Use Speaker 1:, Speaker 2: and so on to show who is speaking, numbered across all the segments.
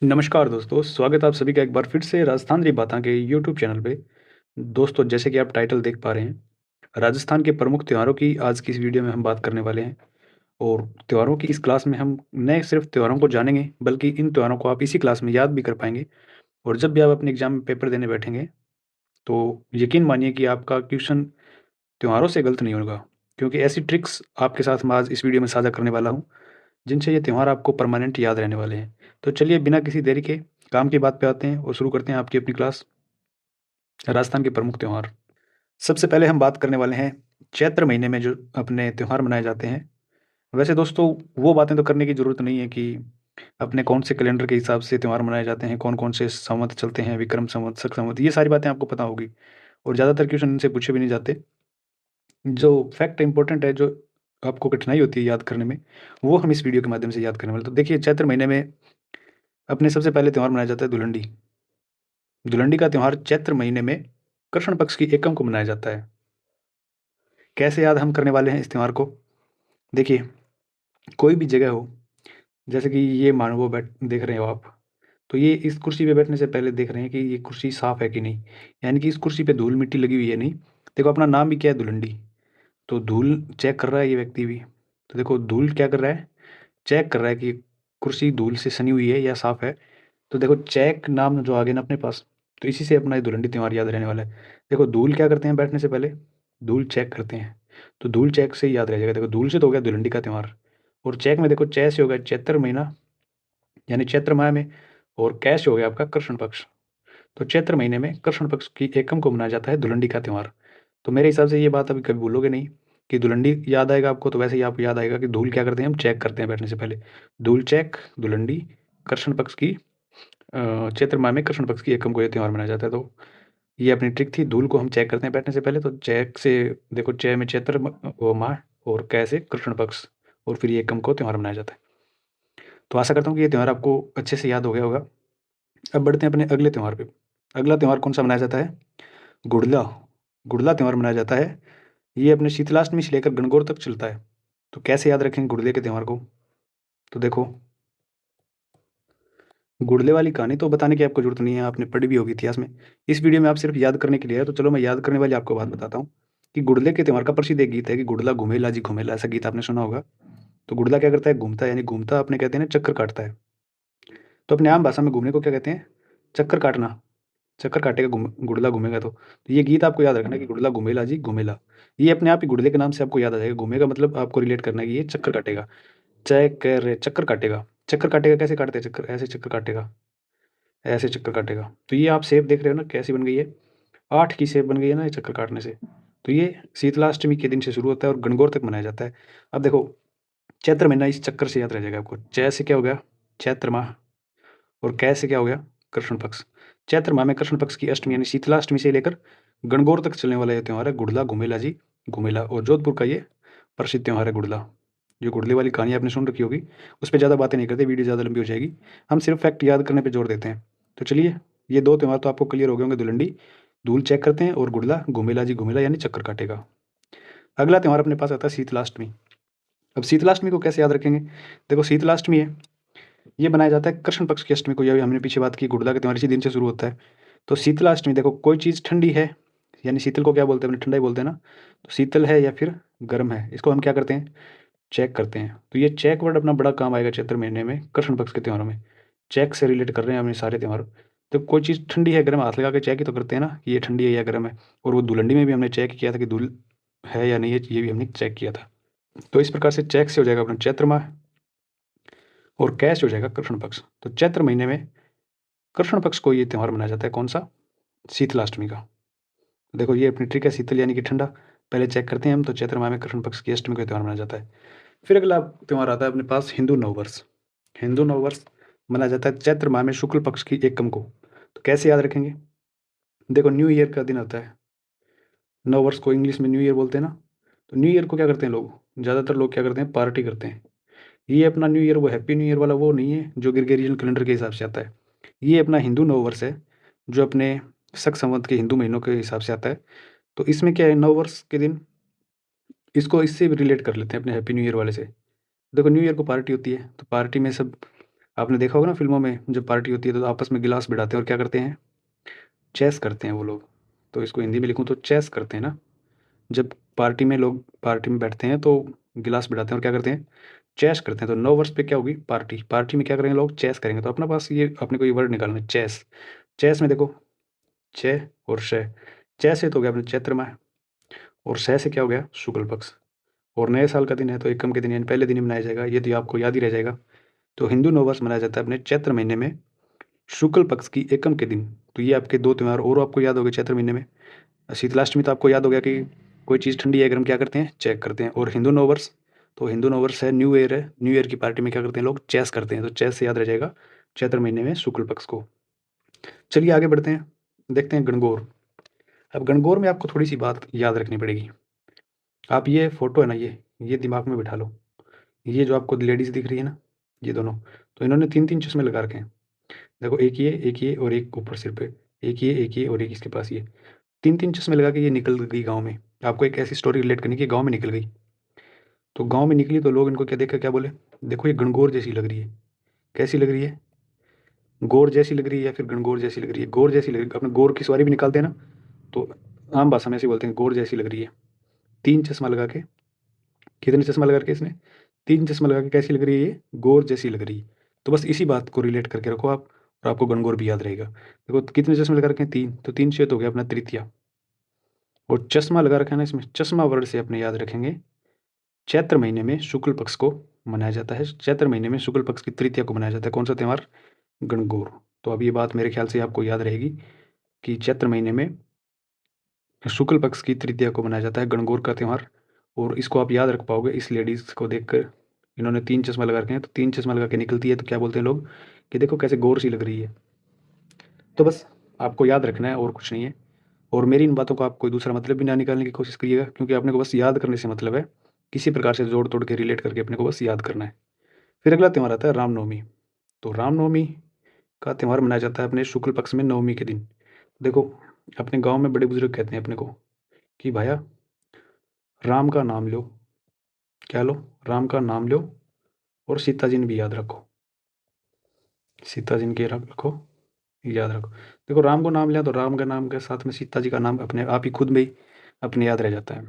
Speaker 1: नमस्कार दोस्तों, स्वागत है आप सभी का एक बार फिर से राजस्थान री बातां के यूट्यूब चैनल पे। दोस्तों, जैसे कि आप टाइटल देख पा रहे हैं, राजस्थान के प्रमुख त्योहारों की आज की इस वीडियो में हम बात करने वाले हैं। और त्योहारों की इस क्लास में हम न सिर्फ त्योहारों को जानेंगे, बल्कि इन त्योहारों को आप इसी क्लास में याद भी कर पाएंगे। और जब भी आप अपने एग्जाम में पेपर देने बैठेंगे, तो यकीन मानिए कि आपका क्वेश्चन त्योहारों से गलत नहीं होगा, क्योंकि ऐसी ट्रिक्स आपके साथ मैं आज इस वीडियो में साझा करने वाला हूँ, जिनसे ये त्योहार आपको परमानेंट याद रहने वाले हैं। तो चलिए बिना किसी देरी के काम की बात पे आते हैं और शुरू करते हैं आपकी अपनी क्लास, राजस्थान के प्रमुख त्योहार। सबसे पहले हम बात करने वाले हैं चैत्र महीने में जो अपने त्योहार मनाए जाते हैं। वैसे दोस्तों, वो बातें तो करने की ज़रूरत नहीं है कि अपने कौन से कैलेंडर के हिसाब से त्योहार मनाए जाते हैं, कौन-कौन से संवत चलते हैं, विक्रम संवत, शक संवत, ये सारी बातें आपको पता होगी और ज़्यादातर क्वेश्चन इनसे पूछे भी नहीं जाते। जो फैक्ट इम्पोर्टेंट है, जो आपको कठिनाई होती है याद करने में, वो हम इस वीडियो के माध्यम से याद करने वाले हैं। तो देखिए, चैत्र महीने में अपने सबसे पहले त्योहार मनाया जाता है धुलंडी। धुलंडी का त्योहार चैत्र महीने में कृष्ण पक्ष की एकम को मनाया जाता है। कैसे याद हम करने वाले हैं इस त्योहार को? देखिए, कोई भी जगह हो, जैसे कि ये मान लो देख रहे हो आप, तो ये इस कुर्सी पे बैठने से पहले देख रहे हैं कि ये कुर्सी साफ़ है कि नहीं, यानी कि इस कुर्सी पे धूल-मिट्टी लगी हुई है नहीं। देखो, अपना नाम भी क्या है, धुलंडी, तो धूल चेक कर रहा है ये व्यक्ति भी। तो देखो, धूल क्या कर रहा है? चेक कर रहा है कि कुर्सी धूल से सनी हुई है या साफ़ है। तो देखो, चेक नाम जो आ गया ना अपने पास, तो इसी से अपना ये धुलंडी त्योहार याद रहने वाला है। देखो, धूल क्या करते हैं बैठने से पहले? धूल चेक करते हैं, तो धूल चेक से ही याद रह जाएगा। देखो, धूल से तो हो गया धुलंडी का त्योहार, और चेक में देखो, चे से हो गया चैत्र महीना, यानी चैत्र माह में, और कै से हो गया आपका कृष्ण पक्ष। तो चैत्र महीने में कृष्ण पक्ष की एकम को मनाया जाता है धुलंडी का त्योहार। तो मेरे हिसाब से ये बात अभी कभी भूलोगे नहीं कि धुलंडी याद आएगा आपको, तो वैसे ही आपको याद आएगा कि धूल क्या करते हैं, हम चेक करते हैं बैठने से पहले। धूल चेक, धुलंडी, कृष्ण पक्ष की चैत्र माह में कृष्ण पक्ष की एकम को ये त्योहार मनाया जाता है। तो ये अपनी ट्रिक थी, धूल को हम चेक करते हैं बैठने से पहले, तो चेक से देखो, चे में चैत्र वो माह, और कै से कृष्ण पक्ष, और फिर ये एकम को त्योहार मनाया जाता है। तो आशा करता हूँ कि ये त्योहार आपको अच्छे से याद हो गया होगा। अब बढ़ते हैं अपने अगले त्योहार पे। अगला त्योहार कौन सा मनाया जाता है? गुड़ला। गुड़ला त्योहार मनाया जाता है। ये अपने शीतलाष्टमी से लेकर गणगौर तक चलता है। तो कैसे याद रखेंगे गुड़ले के त्योहार को? तो देखो, गुड़ले वाली कहानी तो बताने की आपको ज़रूरत नहीं है, आपने पढ़ी भी होगी इतिहास में। इस वीडियो में आप सिर्फ़ याद करने के लिए है, तो चलो मैं याद करने वाली आपको बात बताता हूँ कि गुड़ले के त्योहार का प्रसिद्ध एक गीत है कि गुड़ला घुमेला जी घुमेला, ऐसा गीत आपने सुना होगा। तो गुड़ला क्या करता है? घूमता है, यानी घूमता अपने कहते हैं ना चक्कर काटता है। तो अपने आम भाषा में घूमने को क्या कहते हैं? चक्कर काटना। चक्कर काटेगा गुड़ला घूमेगा तो ये गीत आपको याद रखना है कि गुड़ला घूमेला जी घूमेला। ये अपने आप ही गुड़ले के नाम से आपको याद आ जाएगा। घूमेगा मतलब आपको रिलेट करना है कि ये चक्कर काटेगा। चक्कर काटेगा। चक्कर काटेगा कैसे काटते हैं चक्कर? ऐसे चक्कर काटेगा, ऐसे चक्कर काटेगा। तो ये आप शेप देख रहे हो ना कैसी बन गई है? 8 की शेप बन गई है ना ये चक्कर काटने से। तो ये शीतलाष्टमी के दिन से शुरू होता है और गणगौर तक मनाया जाता है। अब देखो, चैत्र महीना इस चक्कर से याद रह जाएगा आपको। च से क्या हो गया? चैत्र माह, और कै से क्या हो गया? कृष्ण पक्ष। चैत्र माह में कृष्ण पक्ष की अष्टमी यानी शीतलाष्टमी से लेकर गणगौर तक चलने वाला ये त्योहार है गुड़ला घुमेला जी घुमेला, और जोधपुर का ये प्रसिद्ध त्योहार है गुड़ला। जो गुड़ले वाली कहानी आपने सुन रखी होगी, उस पे ज़्यादा बातें नहीं करते, वीडियो ज़्यादा लंबी हो जाएगी। हम सिर्फ फैक्ट याद करने पे जोर देते हैं। तो चलिए, ये 2 त्योहार तो आपको क्लियर हो गए होंगे, धुलंडी, धूल चेक करते हैं, और गुड़ला घुमेला जी घुमेला यानी चक्कर काटेगा। अगला त्योहार अपने पास आता है शीतलाष्टमी। अब शीतलाष्टमी को कैसे याद रखेंगे? देखो, शीतलाष्टमी है, ये बनाया जाता है कृष्ण पक्ष की अष्टमी को, यह हमने पीछे बात की, गुड़ला का त्योहार इसी दिन से शुरू होता है। तो शीतलाष्टमी, देखो कोई चीज़ ठंडी है, यानी शीतल को क्या बोलते हैं? अपने ठंडा ही बोलते हैं ना। तो शीतल है या फिर गर्म है, इसको हम क्या करते हैं? चेक करते हैं। तो ये चेक वर्ड अपना बड़ा काम आएगा चैत्र महीने में कृष्ण पक्ष के त्योहारों में। चेक से रिलेट कर रहे हैं अपने सारे त्योहार। तो कोई चीज़ ठंडी है, गर्म है, हाथ लगा के चेक ही तो करते हैं ना कि ये ठंडी है या गर्म है। और वो धुलंडी में भी हमने चेक किया था कि धूल है या नहीं है, ये भी हमने चेक किया था। तो इस प्रकार से चेक से हो जाएगा अपना चैत्र माह, और कैश हो जाएगा कृष्ण पक्ष। तो चैत्र महीने में कृष्ण पक्ष को ये त्योहार मनाया जाता है, कौन सा? शीतलाष्टमी का। देखो, ये अपनी ट्रिक है, शीतल यानी कि ठंडा, पहले चेक करते हैं हम, तो चैत्र माह में कृष्ण पक्ष की अष्टमी को त्योहार मनाया जाता है। फिर अगला त्योहार आता है अपने पास हिंदू नववर्ष। हिंदू नववर्ष मनाया जाता है चैत्र माह में शुक्ल पक्ष की एकम को। तो कैसे याद रखेंगे? देखो, न्यू ईयर का दिन आता है, नववर्ष को इंग्लिश में न्यू ईयर बोलते हैं ना। तो न्यू ईयर को क्या करते हैं लोग? ज़्यादातर लोग क्या करते हैं? पार्टी करते हैं। ये अपना न्यू ईयर वो हैप्पी न्यू ईयर वाला वो नहीं है जो ग्रेगोरियन कैलेंडर के हिसाब से आता है। ये अपना हिंदू नववर्ष है, जो अपने शक संवत के हिंदू महीनों के हिसाब से आता है। तो इसमें क्या है, नववर्ष के दिन इसको इससे भी रिलेट कर लेते हैं अपने हैप्पी न्यू ईयर वाले से। देखो, न्यू ईयर को पार्टी होती है, तो पार्टी में सब आपने देखा होगा ना फ़िल्मों में जब पार्टी होती है तो आपस में गिलास भिड़ाते हैं और क्या करते हैं? चेस करते हैं वो लोग। तो इसको हिंदी में लिखूँ तो चेस करते हैं ना। जब पार्टी में लोग पार्टी में बैठते हैं तो गिलास भिड़ाते हैं और क्या करते हैं? चेस करते हैं। तो 9 वर्ष पे क्या होगी? पार्टी। पार्टी में क्या करेंगे लोग? चेस करेंगे। तो अपने पास ये अपने को ये वर्ड निकालना है चेस। चेस में देखो च और श। च से तो हो गया अपने चैत्र माह और श से क्या हो गया? शुक्ल पक्ष। और नए साल का दिन है तो एकम के दिन यानी पहले दिन ही मनाया जाएगा। ये तो आपको याद ही रह जाएगा। तो हिंदू नववर्ष मनाया जाता है अपने चैत्र महीने में शुक्ल पक्ष की एकम के दिन। तो ये आपके 2 त्योहार और आपको याद हो गए चैत्र महीने में। शीतलाष्टमी तो आपको याद हो गया कि कोई चीज़ ठंडी है, गर्म क्या करते हैं? चेक करते हैं। और हिंदू नववर्ष, तो हिंदू नववर्ष है, न्यू ईयर है। न्यू ईयर की पार्टी में क्या करते हैं लोग? चेस करते हैं। तो चेस से याद रह जाएगा चैत्र महीने में शुक्ल पक्ष को। चलिए आगे बढ़ते हैं, देखते हैं गणगौर। अब गणगौर में आपको थोड़ी-सी बात याद रखनी पड़ेगी। आप ये फ़ोटो है ना ये दिमाग में बिठा लो। ये जो आपको लेडीज़ दिख रही है ना, ये दोनों, तो इन्होंने 3-3 चश्मे लगा रखे हैं। देखो एक ये और एक ऊपर सिर पे। एक ये और एक इसके पास ये। 3-3 चश्मे लगा के ये निकल गई गाँव में। आपको एक ऐसी स्टोरी रिलेट करनी है कि गाँव में निकल गई। तो गाँव में निकली तो लोग इनको क्या देखकर क्या बोले? देखो ये गणगौर जैसी लग रही है। कैसी लग रही है? गौर जैसी लग रही है या फिर गणगौर जैसी लग रही है? गौर जैसी लग रही है। अपने गौर की सवारी भी निकालते हैं ना, तो आम भाषा में ऐसे बोलते हैं गौर जैसी लग रही है। 3 चश्मा लगा के, कितने चश्मा लगा के इसने? 3 चश्मा लगा के कैसी लग रही है ये? गौर जैसी लग रही है। तो बस इसी बात को रिलेट करके रखो आप और आपको गणगौर भी याद रहेगा। देखो कितने चश्मे लगा रखे हैं? 3, तो 3 से तो हो गया अपना तृतीया। और चश्मा लगा रखा है ना इसमें, चश्मा वर्ड से अपने याद रखेंगे चैत्र महीने में शुक्ल पक्ष को मनाया जाता है। चैत्र महीने में शुक्ल पक्ष की तृतीया को मनाया जाता है। कौन सा त्योहार? गणगौर। तो अब ये बात मेरे ख्याल से आपको याद रहेगी कि चैत्र महीने में शुक्ल पक्ष की तृतीया को मनाया जाता है गणगौर का त्योहार। और इसको आप याद रख पाओगे इस लेडीज़ को देखकर। इन्होंने 3 चश्मा लगा रखे हैं, तो 3 चश्मा लगा के निकलती है तो क्या बोलते हैं लोग कि देखो कैसे गौर सी लग रही है। तो बस आपको याद रखना है और कुछ नहीं है। और मेरी इन बातों को आप कोई दूसरा मतलब भी ना निकालने की कोशिश करिएगा, क्योंकि अपने को बस याद करने से मतलब है। किसी प्रकार से जोड़-तोड़ के रिलेट करके अपने को बस याद करना है। फिर अगला त्योहार आता है रामनवमी। तो रामनवमी का त्योहार मनाया जाता है अपने शुक्ल पक्ष में नवमी के दिन। देखो अपने गाँव में बड़े-बुजुर्ग कहते हैं अपने को कि भाया राम का नाम लो। क्या लो? राम का नाम लो और सीता जी ने भी याद रखो। सीता जी के रखो, याद रखो। देखो राम को नाम लिया तो राम का नाम के साथ में सीता जी का नाम अपने आप ही खुद में ही अपने याद रह जाता है।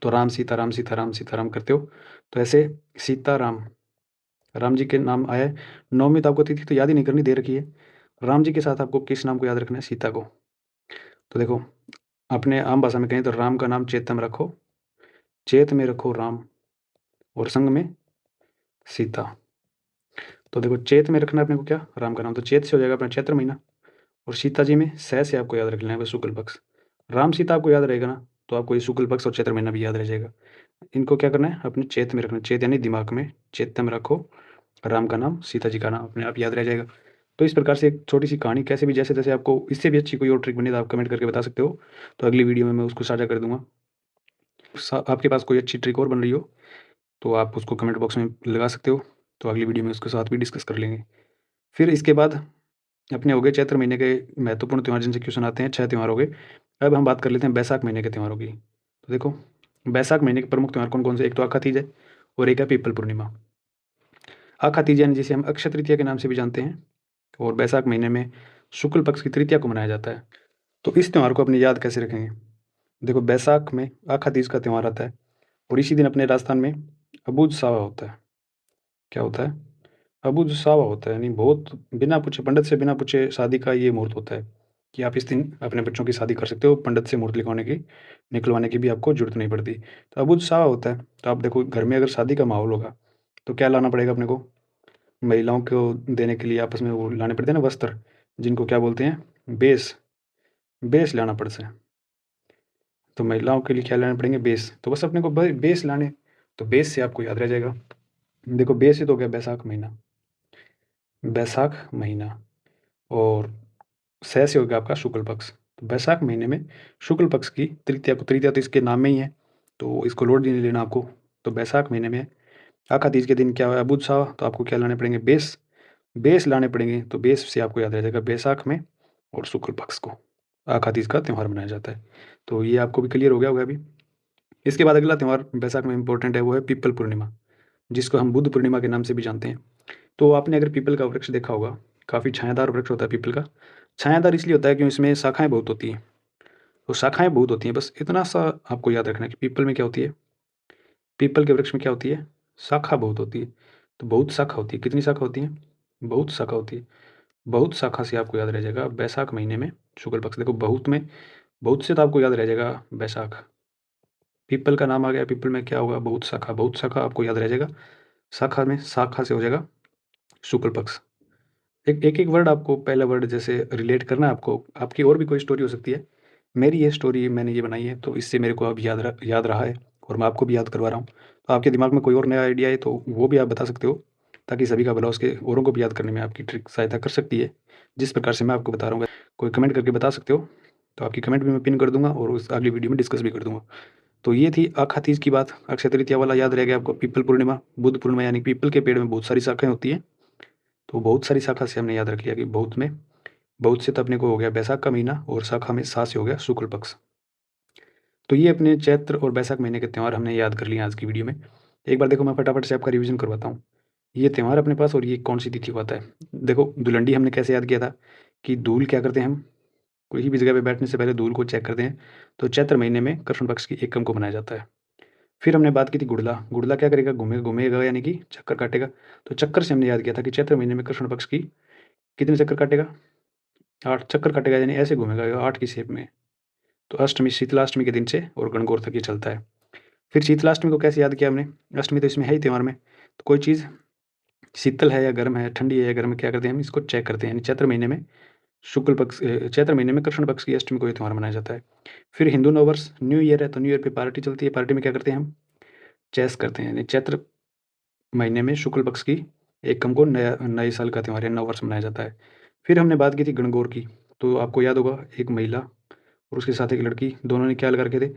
Speaker 1: तो राम, सीता राम, सीता राम, सीता राम करते हो। तो ऐसे सीता राम, राम जी के नाम आए। नवमी तो आपको तिथि तो याद ही नहीं करनी, दे रखी है। राम जी के साथ आपको किस नाम को याद रखना है? सीता को। तो देखो अपने आम भाषा में कहें तो राम का नाम चेत में रखो, चेत में रखो राम और संग में सीता। तो देखो चेत में रखना है अपने को क्या? राम का नाम, तो चेत से हो जाएगा अपना चैत्र महीना। और सीता जी में स से आपको याद रख लेना है शुक्ल पक्ष। राम सीता आपको याद रहेगा ना, तो आपको ये शुक्ल पक्ष और चैत्र महीना भी याद रह जाएगा। इनको क्या करना है? अपने चेत में रखना है। चेत यानी दिमाग में, चेत में रखो राम का नाम, सीता जी का नाम अपने आप याद रह जाएगा। तो इस प्रकार से एक छोटी-सी कहानी कैसे भी जैसे-जैसे आपको इससे भी अच्छी कोई और ट्रिक बनी तो आप कमेंट करके बता सकते हो। तो अगली वीडियो में मैं उसको साझा कर दूँगा। आपके पास कोई अच्छी ट्रिक और बन रही हो तो आप उसको कमेंट बॉक्स में लगा सकते हो। तो अगली वीडियो में उसके साथ भी डिस्कस कर लेंगे। फिर इसके बाद अपने हो गए चैत्र महीने के महत्वपूर्ण त्योहार जिनसे क्वेश्चन आते हैं, 6 त्योहार हो गए। अब हम बात कर लेते हैं बैसाख महीने के त्योहारों की। तो देखो बैसाख महीने के प्रमुख त्योहार कौन-कौन से? एक तो आखा तीज है और एक है पीपल पूर्णिमा। आखा तीज यानी जिसे हम अक्षय तृतीया के नाम से भी जानते हैं और बैसाख महीने में शुक्ल पक्ष की तृतीया को मनाया जाता है। तो इस त्योहार को अपनी याद कैसे रखेंगे? देखो बैसाख में आखा तीज का त्योहार आता है और इसी दिन अपने राजस्थान में अबूझ सावा होता है। क्या होता है? अबूझ सावा होता है, यानी बहुत बिना पूछे, पंडित से बिना पूछे शादी का ये मुहूर्त होता है कि आप इस दिन अपने बच्चों की शादी कर सकते हो। पंडित से मुहूर्त लिखवाने की निकलवाने की भी आपको ज़रूरत नहीं पड़ती। तो अबूझ सावा होता है। तो आप देखो घर में अगर शादी का माहौल होगा तो क्या लाना पड़ेगा अपने को? महिलाओं को देने के लिए आपस में वो लाने पड़ते हैं ना वस्त्र, जिनको क्या बोलते हैं? बेस। बेस लाना पड़ता है। तो महिलाओं के लिए क्या लाने पड़ेंगे? बेस। तो बस अपने को ब बेस लाने, तो बेस से आपको याद रह जाएगा। देखो बेस से तो हो गया बैसाख महीना, बैसाख महीना और सै से हो गया आपका शुक्ल पक्ष। तो बैसाख महीने में शुक्ल पक्ष की तृतीया को, तृतीया तो इसके नाम में ही है, तो इसको लोड नहीं लेना आपको। तो बैसाख महीने में आखा तीज के दिन क्या है? अबूझ सावा। तो आपको क्या लाने पड़ेंगे? बेस। बेस लाने पड़ेंगे, तो बेस से आपको याद रह जाएगा बैसाख में और शुक्ल पक्ष को आखा तीज का त्यौहार मनाया जाता है। तो ये आपको भी क्लियर हो गया होगा अभी। इसके बाद अगला त्यौहार बैसाख में इम्पोर्टेंट है, वो है पीपल पूर्णिमा, जिसको हम बुद्ध पूर्णिमा के नाम से भी जानते हैं। तो आपने अगर पीपल का वृक्ष देखा होगा, काफ़ी छायादार वृक्ष होता है पीपल का। छायादार इसलिए होता है क्यों इसमें शाखाएँ बहुत होती हैं। तो शाखाएँ बहुत होती हैं, बस इतना सा आपको याद रखना है कि पीपल में क्या होती है, पीपल के वृक्ष में क्या होती है, शाखा बहुत होती है। तो बहुत शाखा होती है, कितनी शाखा होती हैं? बहुत शाखा होती है। बहुत शाखा से आपको याद रह जाएगा बैसाख महीने में शुक्ल पक्ष। देखो बहुत में, बहुत से तो आपको याद रह जाएगा बैसाख। पीपल का नाम आ गया, पीपल में क्या होगा, बहुत शाखा आपको याद रह जाएगा। शाखा में शाखा से हो जाएगा शुक्ल पक्ष। एक वर्ड आपको, पहला वर्ड जैसे रिलेट करना है आपको, आपकी और भी कोई स्टोरी हो सकती है। मेरी ये स्टोरी मैंने ये बनाई है, तो इससे मेरे को अब याद रहा है और मैं आपको भी याद करवा रहा हूँ। तो आपके दिमाग में कोई और नया आइडिया है तो वो भी आप बता सकते हो, ताकि सभी का भला हो सके, औरों को भी याद करने में आपकी ट्रिक सहायता कर सकती है, जिस प्रकार से मैं आपको बता रहा हूँ। कोई कमेंट करके बता सकते हो, तो आपकी कमेंट भी मैं पिन कर दूँगा और उस अगली वीडियो में डिस्कस भी कर दूँगा। तो ये थी आखा तीज की बात। अक्षय तृतीया वाला याद रह गया आपको, पीपल पूर्णिमा, बुद्ध पूर्णिमा, यानी पीपल के पेड़ में बहुत सारी शाखाएँ होती हैं। तो बहुत सारी शाखा से हमने याद रख लिया कि बहुत में, बहुत से तो अपने को हो गया बैसाख का महीना, और शाखा में सा से हो गया शुक्ल पक्ष। तो ये अपने चैत्र और बैसाख महीने के त्यौहार हमने याद कर लिए आज की वीडियो में। एक बार देखो मैं फटाफट से आपका रिवीजन करवाता हूँ। ये त्यौहार अपने पास, और ये कौन-सी तिथि को आता है। देखो धुलंडी हमने कैसे याद किया था कि धूल क्या करते हैं हम, कोई भी जगह पे बैठने से पहले धूल को चेक करते हैं। तो चैत्र महीने में कृष्ण पक्ष की एकम को मनाया जाता है। फिर हमने बात की थी गुड़ला। गुड़ला क्या करेगा, घूमेगा यानी कि चक्कर काटेगा। तो चक्कर से हमने याद किया था कि चैत्र महीने में कृष्ण पक्ष की कितने चक्कर काटेगा, 8 चक्कर काटेगा, यानी ऐसे घूमेगा 8 की शेप में। तो अष्टमी, शीतलाष्टमी के दिन से और गणगौर तक ये चलता है। फिर शीतलाष्टमी को कैसे याद किया हमने, अष्टमी तो इसमें है ही त्योहार में। तो कोई चीज़ शीतल है या गर्म है, ठंडी है या गर्म है, क्या करते हैं हम इसको चेक करते हैं, यानी चैत्र महीने में चैत्र महीने में कृष्ण पक्ष की अष्टमी को ये त्योहार मनाया जाता है। फिर हिंदू नववर्ष, न्यू ईयर है, तो न्यू ईयर पे पार्टी चलती है। पार्टी में क्या करते हैं हम, चेस करते हैं, यानी चैत्र महीने में शुक्ल पक्ष की एकम को नए साल का त्योहार या नववर्ष मनाया जाता है। फिर हमने बात की थी गणगौर की। तो आपको याद होगा एक महिला और उसके साथ एक लड़की, दोनों ने क्या लगा रखे थे,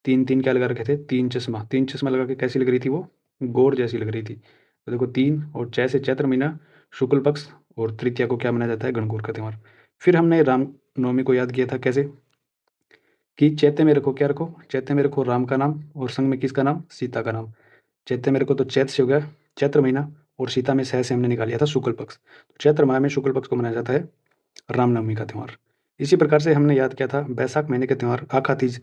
Speaker 1: 3-3 क्या लगा रखे थे, 3 चश्मा लगा के कैसी लग रही थी वो, गौर जैसी लग रही थी। तो देखो 3 और 6 से चैत्र महीना, शुक्ल पक्ष, और तृतीया को क्या मनाया जाता है, गणगौर का त्योहार। फिर हमने रामनवमी को याद किया था कैसे, कि चैत्य में रखो, क्या रखो, चैत्य में रखो राम का नाम, और संग में किसका नाम, सीता का नाम। चैत्य में रखो तो चैत से हो गया चैत्र महीना, और सीता में सह से हमने निकाल लिया था शुक्ल पक्ष। तो चैत्र माह में शुक्ल पक्ष को मनाया जाता है रामनवमी का त्यौहार। इसी प्रकार से हमने याद किया था बैसाख महीने के त्यौहार आखा तीज।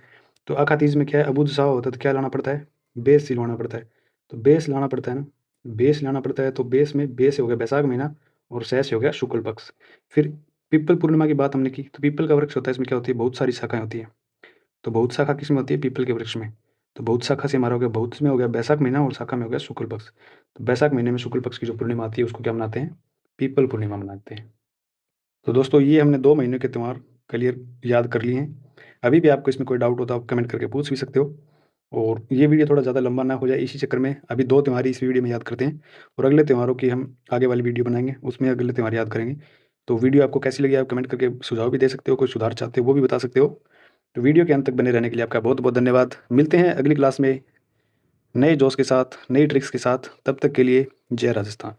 Speaker 1: तो आखा तीज में क्या है, अबूझ सावा होता है, तो क्या लाना पड़ता है, बेस सिलवाना पड़ता है। तो बेस लाना पड़ता है ना, बेस लाना पड़ता है। तो बेस में बे से हो गया बैसाख महीना, और सह से हो गया शुक्ल पक्ष। फिर पीपल पूर्णिमा की बात हमने की। तो पीपल का वृक्ष होता है, इसमें क्या होती है, बहुत सारी शाखाएं होती हैं। तो बहुत शाखा किसमें होती है, पीपल के वृक्ष में। तो बहुत शाखा से हमारा हो गया, बहुत में हो गया बैसाख महीना, और शाखा में हो गया शुक्ल पक्ष। तो बैसाख महीने में शुक्ल पक्ष की जो पूर्णिमा आती है उसको क्या मनाते हैं, पीपल पूर्णिमा मनाते हैं। तो दोस्तों ये हमने 2 महीने के त्यौहार क्लियर याद कर लिए हैं। अभी भी आपको इसमें कोई डाउट हो तो आप कमेंट करके पूछ भी सकते हो। और ये वीडियो थोड़ा ज़्यादा लंबा ना हो जाए, इसी चक्कर में अभी 2 त्योहार ही इस वीडियो में याद करते हैं, और अगले त्योहारों की हम आगे वाली वीडियो बनाएँगे, उसमें अगले त्योहार याद करेंगे। तो वीडियो आपको कैसी लगी आप कमेंट करके सुझाव भी दे सकते हो, कोई सुधार चाहते हो वो भी बता सकते हो। तो वीडियो के अंत तक बने रहने के लिए आपका बहुत-बहुत धन्यवाद। मिलते हैं अगली क्लास में नए जोश के साथ, नई ट्रिक्स के साथ। तब तक के लिए जय राजस्थान।